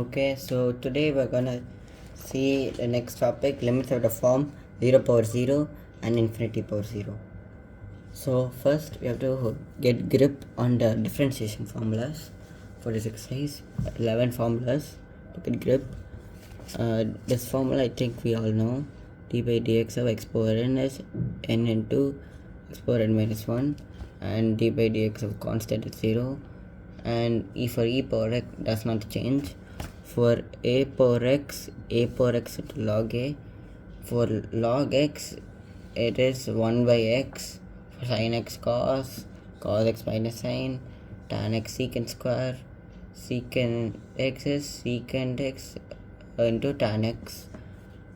Okay, so today we're gonna see the next topic, limits of the form 0 power 0 and infinity power 0. So first we have to get grip on the differentiation formulas for this exercise. 11 formulas to get grip. This formula I think we all know. D by dx of x power n is n into x power n minus 1, and d by dx of constant is 0, and for e power x does not change. For a power x into log a. For log x, it is 1 by x. For sin x cos x minus sin, tan x secant square, secant x is secant x into tan x,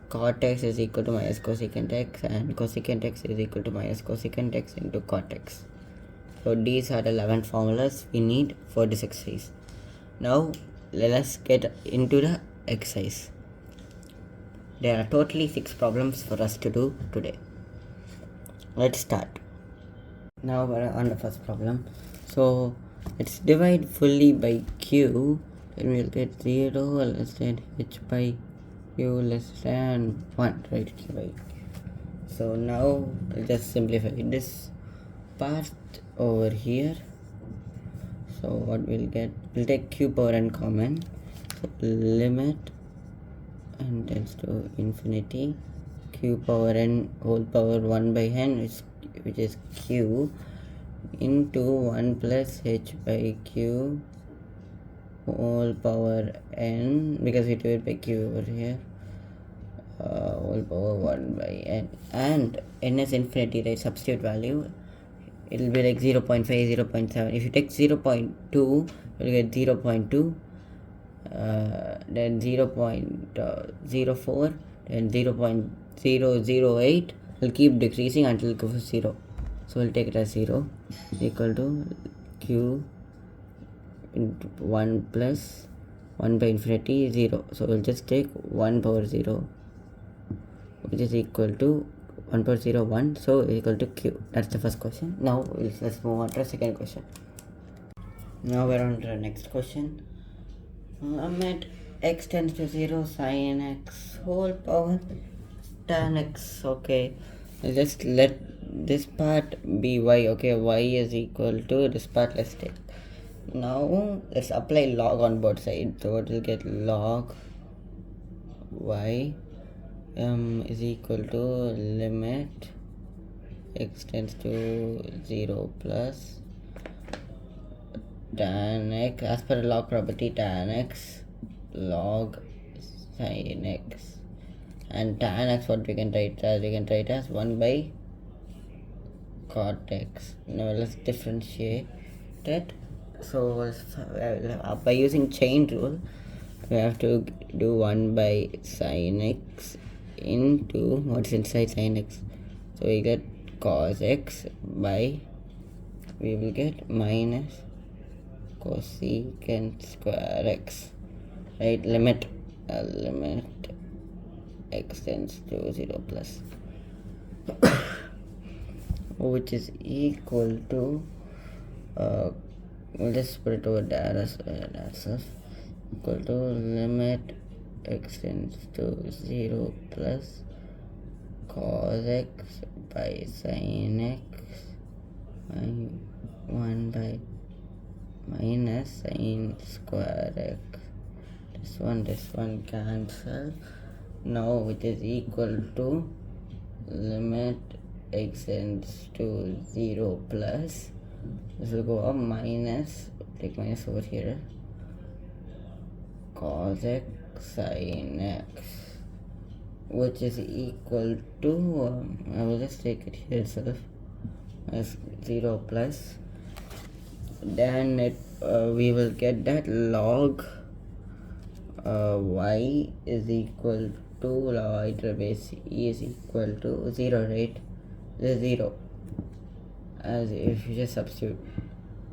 cot x is equal to minus cosecant x, and cosecant x is equal to minus cosecant x into cot x. So these are the 11 formulas we need for this exercise. Now let us get into the exercise. There are totally 6 problems for us to do today. Let's start. Now we're on the first problem. So let's divide fully by q, and we'll get 0 less than h by q less than 1, right? So now I'll just simplify this part over here. So what we'll get, we'll take q power n common. So limit n tends to infinity, q power n whole power 1 by n, which is q, into 1 plus h by q whole power n, because we do it by q over here, whole power 1 by n, and n is infinity, right? Substitute value, it will be like 0.5, 0.7. If you take 0.2, you will get 0.2, then 0.04, then 0.008. will keep decreasing until it goes to 0. So we'll take it as 0 equal to q into 1 plus 1 by infinity 0. So we'll just take 1 power 0, which is equal to 1 power 0, 1, so equal to q. That's the first question. Now let's move on to the second question. Now we're on to the next question. At x tends to 0, sin x whole power tan x. Okay, just let this part be y. Okay, y is equal to this part. Let's take. Now let's apply log on both sides. So what we'll get, log y is equal to limit x tends to 0 plus tan x, as per log property, tan x log sin x, and tan x, what we can write as 1 by cot x. Now let's differentiate it. So by using chain rule, we have to do 1 by sin x into what's inside sin x. So we get cos x by, we will get minus cosecant square x, right? Limit x tends to 0 plus which is equal to we'll just put it over there as equal to limit x tends to 0 plus cos x by sin x by 1 by minus sin square x. This one cancel. Now it is equal to limit x tends to 0 plus, this will go up, minus, take minus over here, cos x sin x, which is equal to I will just take it here itself as 0 plus, then we will get that log y is equal to log base e is equal to 0, right? This is 0, as if you just substitute,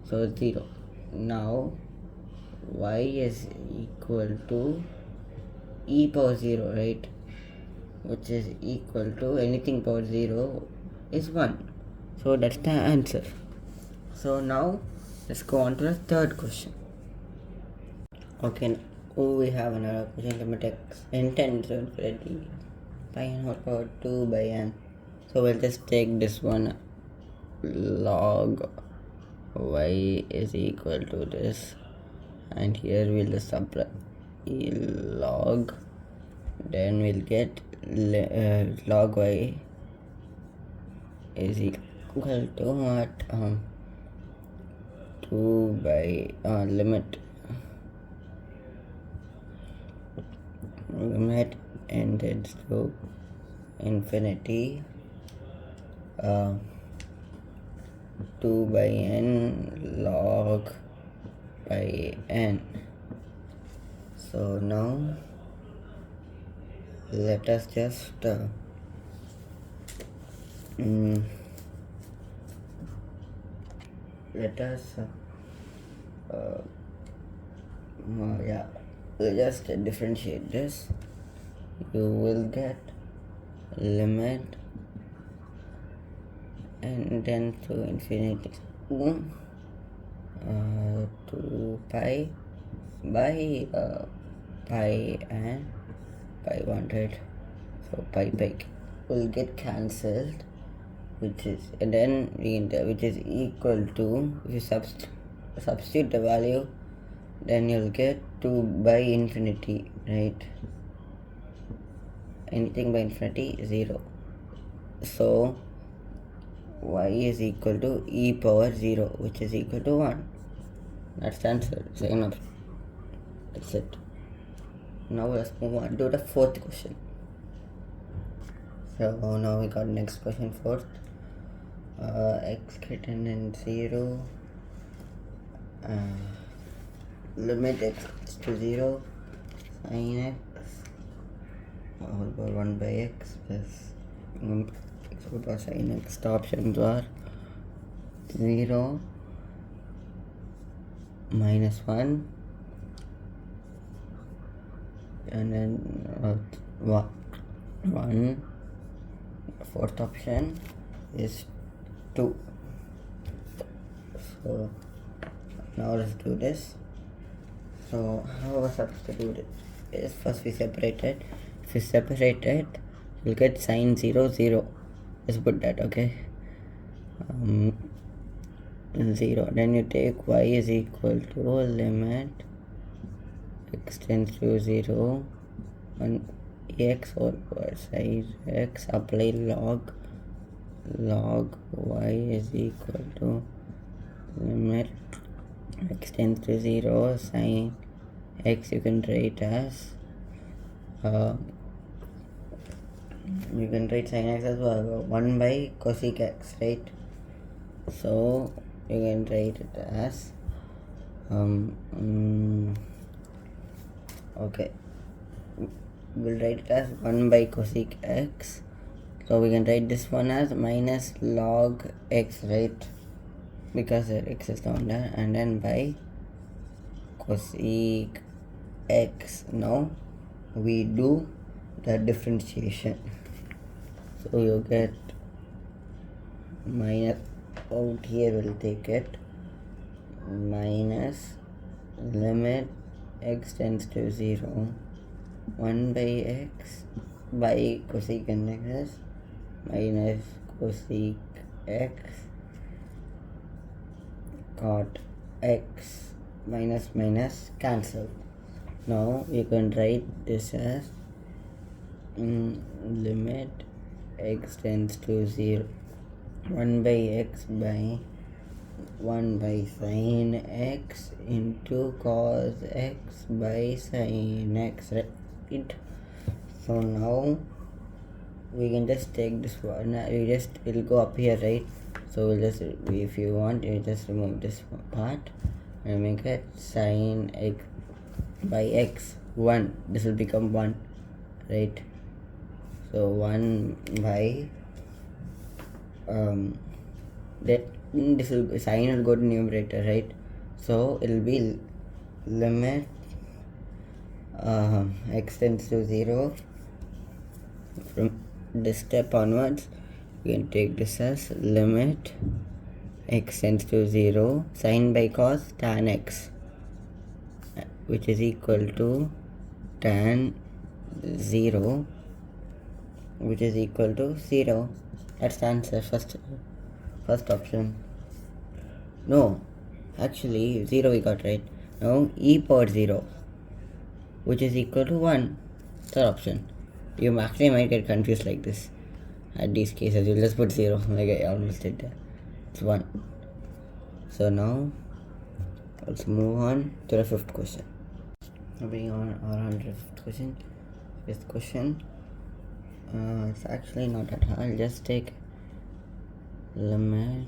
so 0. Now y is equal to e power 0, right? Which is equal to anything power 0 is 1. So that's the answer. So now let's go on to the third question. Okay, Oh, we have another question. Limit x n tends to infinity by n whole power 2 by n. So we'll just take this one. Log y is equal to this, and here we'll just apply log, then we'll get log y is equal to what, 2 by limit n tends to infinity, 2 by n log by n. So now let us just we'll just differentiate this. You will get limit n tends to infinity 2 pi by pi and pi 100. So pi will get cancelled, which is, and then which is equal to, if you substitute the value, then you'll get 2 by infinity, right? Anything by infinity, 0. So y is equal to e power 0, which is equal to 1. That's the answer. Second option. That's it. Now let's move on to the fourth question. So now we got next question, fourth. X greater than 0, limit x to 0, sin x whole power 1 by x plus x whole power sin x. The options are 0, minus 1, and then 1. Fourth option is 2. So now let's do this. So how was supposed to do this? Is first we separate it. If we separate it, we'll get sin 0, 0. Let's put that, okay. 0. Then you take y is equal to limit x tends to 0, 1 x whole power sin x, apply log y is equal to limit x tends to 0, sin x you can write as sin x as 1 by cosec x, right? So you can write it as okay, we'll write it as 1 by cosec x. So we can write this one as minus log x, right? Because x is down there, and then by cosec x. Now we do the differentiation. So you get minus out here, we'll take it minus limit x tends to 0, 1 by x by cosec x minus cosec x cot x, minus cancel. Now you can write this as limit x tends to 0, 1 by x by 1 by sin x into cos x by sin x, right? So now we can just take this one, it'll go up here, right? So we'll just, if you want, you just remove this part and make it sin x by x 1. This will become 1, right? So 1 by this will, sin will go to numerator, right? So it will be limit x tends to 0. From this step onwards, we can take this as limit x tends to 0, sin by cos tan x, which is equal to tan 0, which is equal to 0. That's the answer. First option. No, actually 0 we got right. Now e power 0, which is equal to 1. Third option. You actually might get confused like this. At these cases, you'll just put 0, like I almost did there. It's 1. So now, let's move on to the fifth question. Moving on to the fifth question. Fifth question. It's actually not that hard. Just take limit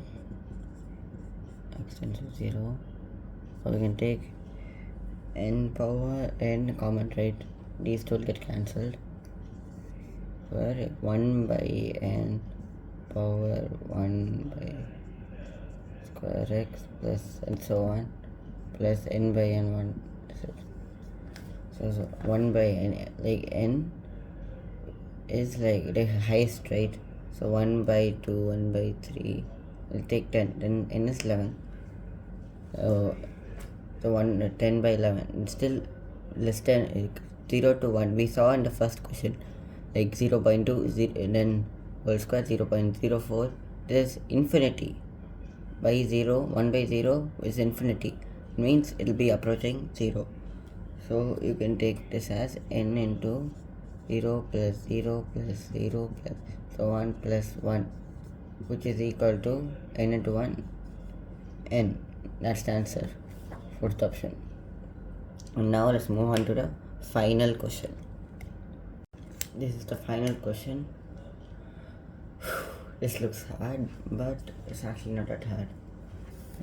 x tends to 0. So we can take n power n common, right? These two will get cancelled. Where 1 by n power 1 by square x plus and so on plus n by n 1. So 1 by n, like n is like the highest, right? So 1 by 2, 1 by 3, we'll take 10, then n is 11. So 10 by 11, it's still less than 0 to 1. We saw in the first question, like 0.2, and then whole square 0.04. There's infinity. By 0, 1 by 0 is infinity. It means it will be approaching 0. So you can take this as n into 0 plus 0 plus 0 plus so on plus 1, which is equal to n into 1, n. That's the answer. Fourth option. And now let's move on to the final question. This is the final question. This looks hard, but it's actually not that hard.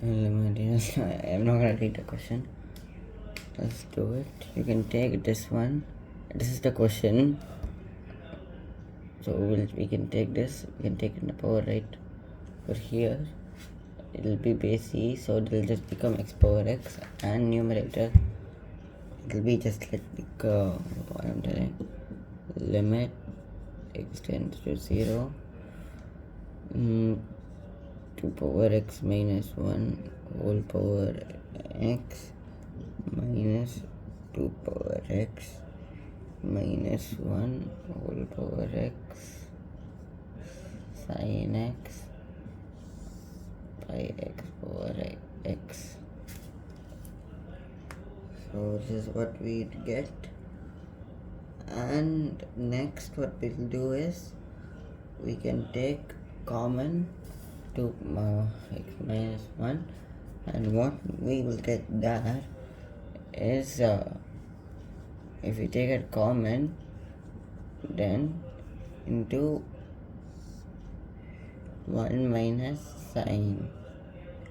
I'm not gonna read the question. Let's do it. You can take this one. This is the question. So we can take this. We can take it in the power, right? For here, it will be base e, so it will just become x power x, and numerator it will be just like what I'm telling. Limit x tends to 0 2 power x minus 1 whole power x minus 2 power x minus 1 whole power x sin x by x power x. So this is what we get. And next what we'll do is we can take common to x minus 1, and what we will get there is if we take a common, then into 1 minus sin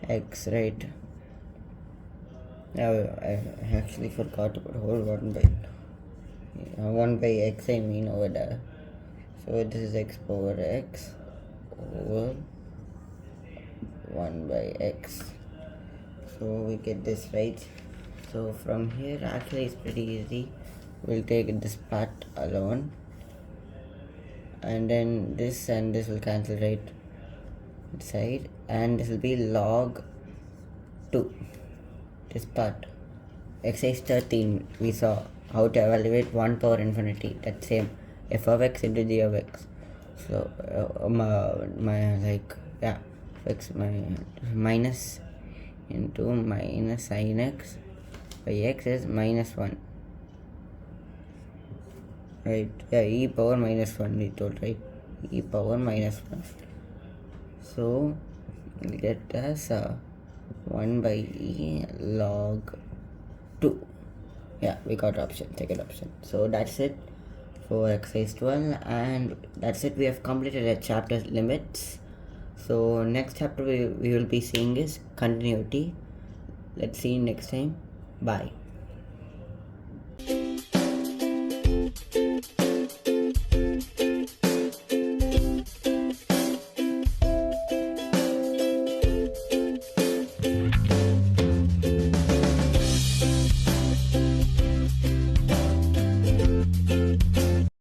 x, right? Now I actually forgot about whole 1 by x, I mean, over there. So this is x power x over 1 by x. So we get this, right? So from here actually it's pretty easy. We'll take this part alone, and then this and this will cancel right inside, and this will be log 2. This part, exercise 13, we saw how to evaluate 1 power infinity. That same f of x into g of x. So x minus into minus sin x by x is minus 1, right? Yeah, e power minus 1 we told, right? E power minus 1. So we'll get as 1 by e log 2. Yeah, we got option, second option. So that's it for exercise 12, and that's it. We have completed a chapter limits. So next chapter we will be seeing is continuity. Let's see you next time. Bye.